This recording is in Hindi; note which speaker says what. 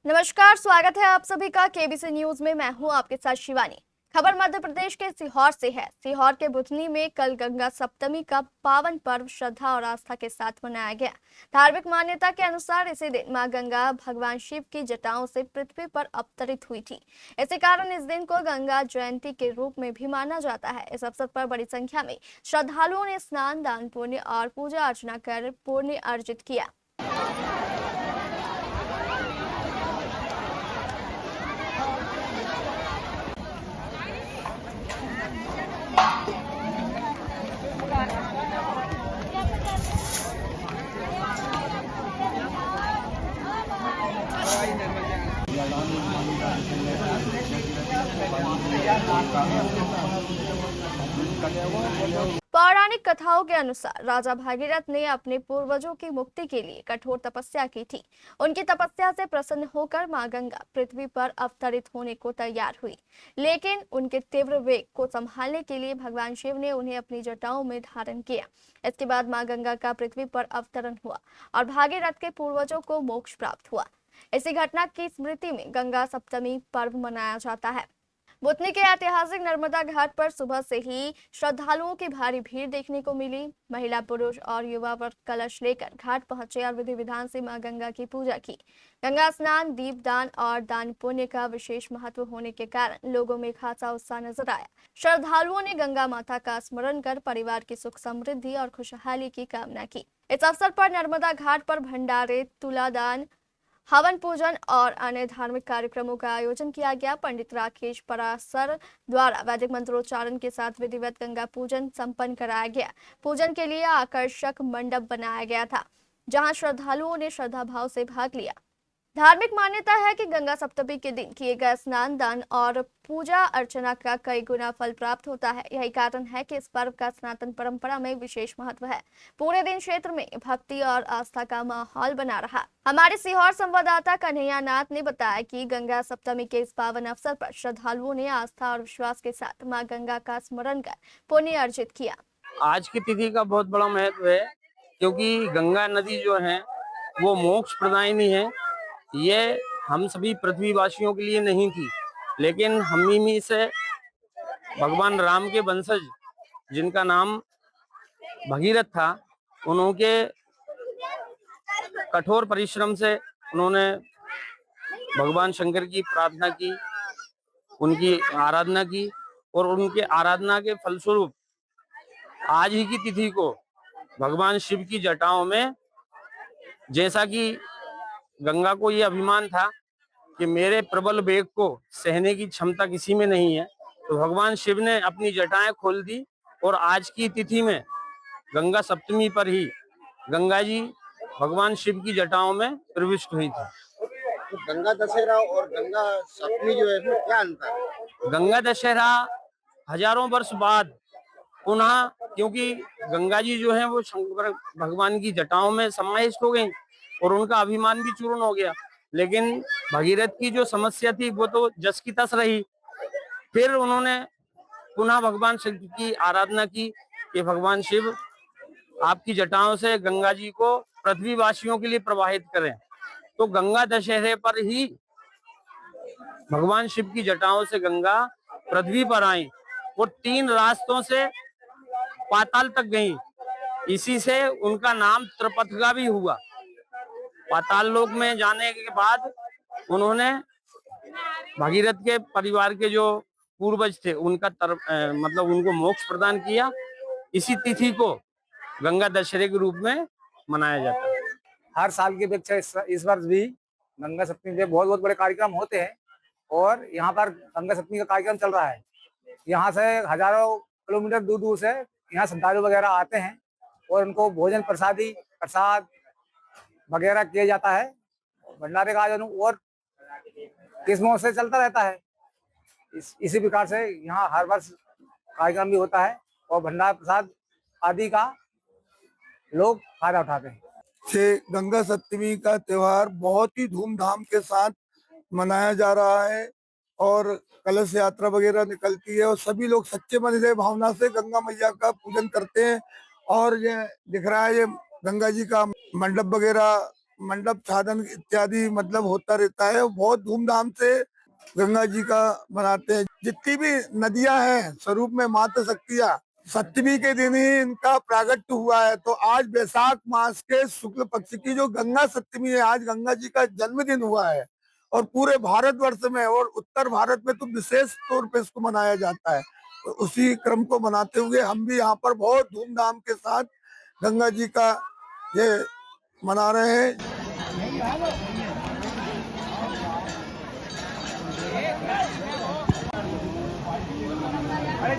Speaker 1: नमस्कार, स्वागत है आप सभी का केबीसी न्यूज में। मैं हूं आपके साथ शिवानी। खबर मध्य प्रदेश के सीहोर से है। सीहोर के बुधनी में कल गंगा सप्तमी का पावन पर्व श्रद्धा और आस्था के साथ मनाया गया। धार्मिक मान्यता के अनुसार इसी दिन मां गंगा भगवान शिव की जटाओं से पृथ्वी पर अवतरित हुई थी। इसी कारण इस दिन को गंगा जयंती के रूप में भी माना जाता है। इस अवसर पर बड़ी संख्या में श्रद्धालुओं ने स्नान, दान पुण्य और पूजा अर्चना कर पुण्य अर्जित किया। पौराणिक कथाओं के अनुसार राजा भागीरथ ने अपने पूर्वजों की मुक्ति के लिए कठोर तपस्या की थी। उनकी तपस्या से प्रसन्न होकर मां गंगा पृथ्वी पर अवतरित होने को तैयार हुई, लेकिन उनके तीव्र वेग को संभालने के लिए भगवान शिव ने उन्हें अपनी जटाओं में धारण किया। इसके बाद मां गंगा का पृथ्वी पर अवतरण हुआ और भागीरथ के पूर्वजों को मोक्ष प्राप्त हुआ। इसी घटना की स्मृति में गंगा सप्तमी पर्व मनाया जाता है। बुधनी के ऐतिहासिक नर्मदा घाट पर सुबह से ही श्रद्धालुओं की भारी भीड़ देखने को मिली। महिला, पुरुष और युवा वर्ग कलश लेकर घाट पहुंचे और विधि विधान से मां गंगा की पूजा की। गंगा स्नान, दीपदान और दान पुण्य का विशेष महत्व होने के कारण लोगों में खासा उत्साह नजर आया। श्रद्धालुओं ने गंगा माता का स्मरण कर परिवार की सुख समृद्धि और खुशहाली की कामना की। इस अवसर पर नर्मदा घाट पर भंडारे, तुलादान, हवन पूजन और अन्य धार्मिक कार्यक्रमों का आयोजन किया गया। पंडित राकेश परासर द्वारा वैदिक मंत्रोच्चारण के साथ विधिवत गंगा पूजन संपन्न कराया गया। पूजन के लिए आकर्षक मंडप बनाया गया था, जहां श्रद्धालुओं ने श्रद्धा भाव से भाग लिया। धार्मिक मान्यता है कि गंगा सप्तमी के दिन किए गए स्नान, दान और पूजा अर्चना का कई गुना फल प्राप्त होता है। यही कारण है कि इस पर्व का सनातन परंपरा में विशेष महत्व है। पूरे दिन क्षेत्र में भक्ति और आस्था का माहौल बना रहा। हमारे सीहोर संवाददाता कन्हैया नाथ ने बताया कि गंगा सप्तमी के इस पावन अवसर पर श्रद्धालुओं ने आस्था और विश्वास के साथ मां गंगा का स्मरण कर पुण्य अर्जित किया।
Speaker 2: आज की तिथि का बहुत बड़ा महत्व है, क्योंकि गंगा नदी जो है वो मोक्ष प्रदायिनी है। ये हम सभी पृथ्वीवासियों के लिए नहीं थी, लेकिन हम ही में से भगवान राम के वंशज, जिनका नाम भगीरथ था, उनके कठोर परिश्रम से उन्होंने भगवान शंकर की प्रार्थना की, उनकी आराधना की और उनके आराधना के फलस्वरूप आज ही की तिथि को भगवान शिव की जटाओं में, जैसा कि गंगा को ये अभिमान था कि मेरे प्रबल वेग को सहने की क्षमता किसी में नहीं है, तो भगवान शिव ने अपनी जटाएं खोल दी और आज की तिथि में गंगा सप्तमी पर ही गंगा जी भगवान शिव की जटाओं में प्रविष्ट हुई थी।
Speaker 3: तो गंगा दशहरा और गंगा सप्तमी जो है इसमें क्या अंतर है?
Speaker 2: गंगा दशहरा हजारों वर्ष बाद पुनः, क्योंकि गंगा जी जो है वो शंकर भगवान की जटाओं में समाहित हो गई और उनका अभिमान भी चूर्ण हो गया, लेकिन भगीरथ की जो समस्या थी वो तो जस की तस रही। फिर उन्होंने पुनः भगवान शिव की आराधना की कि भगवान शिव आपकी जटाओं से गंगा जी को पृथ्वीवासियों के लिए प्रवाहित करें। तो गंगा दशहरे पर ही भगवान शिव की जटाओं से गंगा पृथ्वी पर आई और 3 रास्तों से पाताल तक गई। इसी से उनका नाम त्रिपथगा भी हुआ। पाताल लोक में जाने के बाद उन्होंने भगीरथ के परिवार के जो पूर्वज थे उनका मतलब उनको मोक्ष प्रदान किया। इसी तिथि को गंगा दशहरे के रूप में मनाया जाता है।
Speaker 4: हर साल की अपेक्षा इस वर्ष भी गंगा सप्तमी पे बहुत बड़े कार्यक्रम होते हैं और यहाँ पर गंगा सप्तमी का कार्यक्रम चल रहा है। यहाँ से हजारों किलोमीटर दूर दूर से यहाँ श्रद्धालु वगैरह आते हैं और उनको भोजन प्रसाद वगैरह किया जाता है। भंडारे का आयोजन और किस्मों से चलता रहता है। इसी प्रकार से यहाँ हर वर्ष कार्यक्रम भी होता है और भंडारा प्रसाद आदि का लोग फायदा उठाते हैं।
Speaker 5: से गंगा सप्तमी का त्योहार बहुत ही धूमधाम के साथ मनाया जा रहा है और कलश यात्रा वगैरह निकलती है और सभी लोग सच्चे मन से भावना से गंगा मैया का पूजन करते हैं। और ये दिख रहा है, ये गंगा जी का मंडप वगैरह मंडप छादन इत्यादि मतलब होता रहता है। बहुत धूमधाम से गंगा जी का मनाते हैं। जितनी भी नदियां हैं स्वरूप में मातृ शक्तियां, सप्तमी के दिन ही इनका प्रागट्य हुआ है। तो आज वैशाख मास के शुक्ल पक्ष की जो गंगा सप्तमी है, आज गंगा जी का जन्मदिन हुआ है और पूरे भारतवर्ष में और उत्तर भारत में तो विशेष तौर पे इसको मनाया जाता है। तो उसी क्रम को मनाते हुए हम भी यहाँ पर बहुत धूमधाम के साथ गंगा जी का ये मना रहे हैं।
Speaker 4: अरे